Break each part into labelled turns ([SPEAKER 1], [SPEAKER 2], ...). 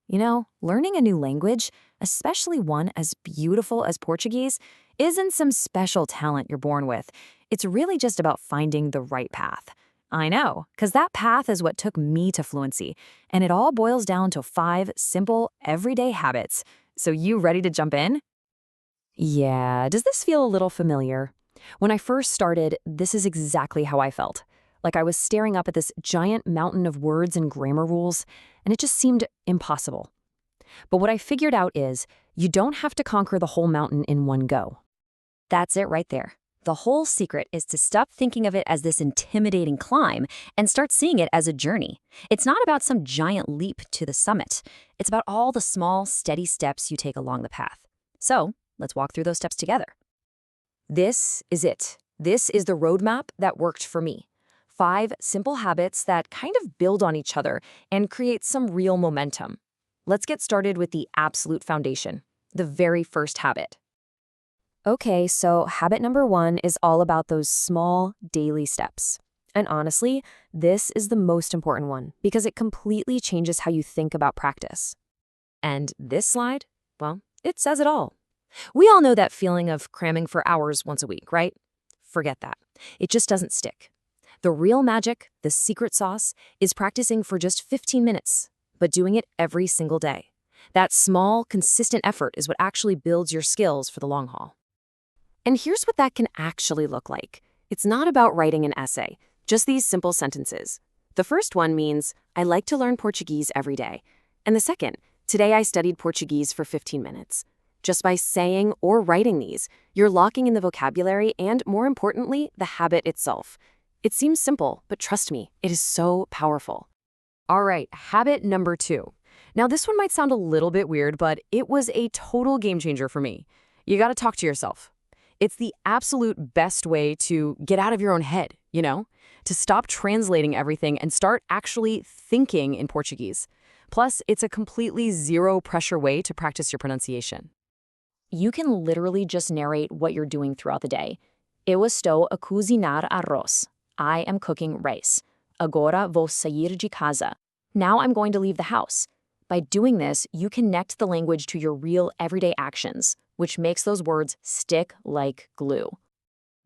[SPEAKER 1] Learning a new language, especially one as beautiful as Portuguese, isn't some special talent you're born with. It's really just about finding the right path. I know, because that path is what took me to fluency, and it all boils down to 5 simple, everyday habits. So you ready to jump in? Yeah, does this feel a little familiar? When I first started, this is exactly how I felt. Like I was staring up at this giant mountain of words and grammar rules, and it just seemed impossible. But what I figured out is you don't have to conquer the whole mountain in one go.
[SPEAKER 2] That's it right there. The whole secret is to stop thinking of it as this intimidating climb and start seeing it as a journey. It's not about some giant leap to the summit. It's about all the small, steady steps you take along the path. So, let's walk through those steps together.
[SPEAKER 1] This is it. This is the roadmap that worked for me. 5 simple habits that kind of build on each other and create some real momentum. Let's get started with the absolute foundation, the very first habit. Okay, so habit number 1 is all about those small daily steps. And honestly, this is the most important one because it completely changes how you think about practice. And this slide, well, it says it all. We all know that feeling of cramming for hours once a week, right? Forget that. It just doesn't stick. The real magic, the secret sauce, is practicing for just 15 minutes, but doing it every single day. That small, consistent effort is what actually builds your skills for the long haul. And here's what that can actually look like. It's not about writing an essay, just these simple sentences. The first one means, I like to learn Portuguese every day. And the second, today I studied Portuguese for 15 minutes. Just by saying or writing these, you're locking in the vocabulary and, more importantly, the habit itself. It seems simple, but trust me, it is so powerful. All right, habit number 2. Now, this one might sound a little bit weird, but it was a total game changer for me. You gotta talk to yourself. It's the absolute best way to get out of your own head, to stop translating everything and start actually thinking in Portuguese. Plus, it's a completely zero-pressure way to practice your pronunciation. You can literally just narrate what you're doing throughout the day. Eu estou a cozinhar arroz. I am cooking rice. Agora vou sair de casa. Now I'm going to leave the house. By doing this, you connect the language to your real everyday actions, which makes those words stick like glue.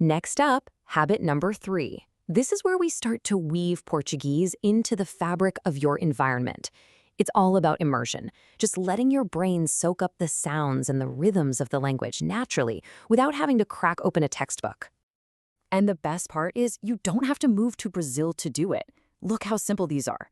[SPEAKER 1] Next up, habit number 3. This is where we start to weave Portuguese into the fabric of your environment. It's all about immersion, just letting your brain soak up the sounds and the rhythms of the language naturally without having to crack open a textbook. And the best part is you don't have to move to Brazil to do it. Look how simple these are.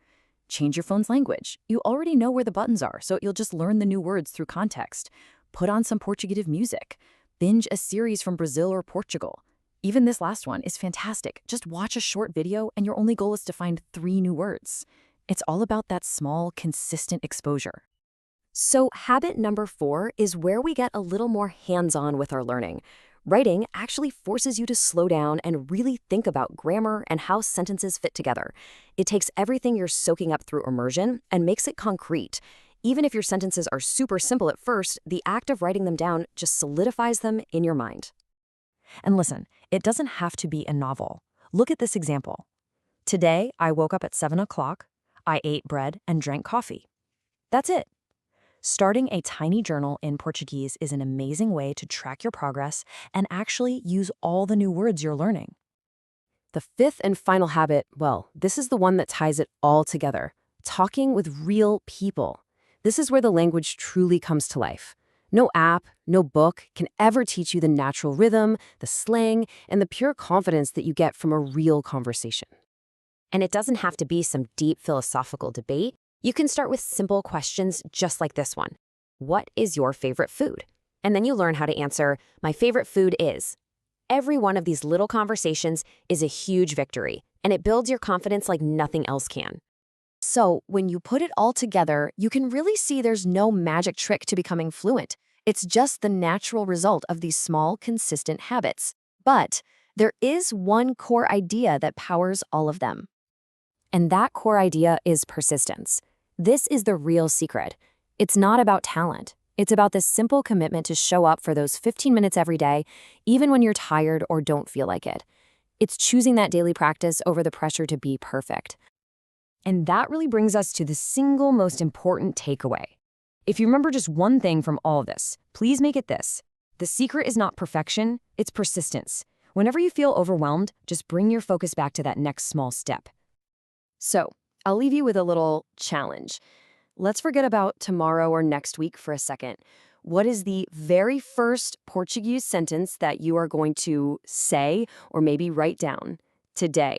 [SPEAKER 1] Change your phone's language. You already know where the buttons are, so you'll just learn the new words through context. Put on some Portuguese music. Binge a series from Brazil or Portugal. Even this last one is fantastic. Just watch a short video and your only goal is to find 3 new words. It's all about that small, consistent exposure. So habit number 4 is where we get a little more hands-on with our learning. Writing actually forces you to slow down and really think about grammar and how sentences fit together. It takes everything you're soaking up through immersion and makes it concrete. Even if your sentences are super simple at first, the act of writing them down just solidifies them in your mind. And listen, it doesn't have to be a novel. Look at this example. Today, I woke up at 7 o'clock. I ate bread and drank coffee. That's it. Starting a tiny journal in Portuguese is an amazing way to track your progress and actually use all the new words you're learning. The 5th and final habit, well, this is the one that ties it all together. Talking with real people. This is where the language truly comes to life. No app, no book can ever teach you the natural rhythm, the slang, and the pure confidence that you get from a real conversation. And it doesn't have to be some deep philosophical debate. You can start with simple questions just like this one. What is your favorite food? And then you learn how to answer, my favorite food is. Every one of these little conversations is a huge victory, and it builds your confidence like nothing else can. So when you put it all together, you can really see there's no magic trick to becoming fluent. It's just the natural result of these small, consistent habits. But there is one core idea that powers all of them. And that core idea is persistence. This is the real secret. It's not about talent. It's about this simple commitment to show up for those 15 minutes every day, even when you're tired or don't feel like it. It's choosing that daily practice over the pressure to be perfect. And that really brings us to the single most important takeaway. If you remember just one thing from all of this, please make it this. The secret is not perfection, it's persistence. Whenever you feel overwhelmed, just bring your focus back to that next small step. So, I'll leave you with a little challenge. Let's forget about tomorrow or next week for a second. What is the very first Portuguese sentence that you are going to say or maybe write down today?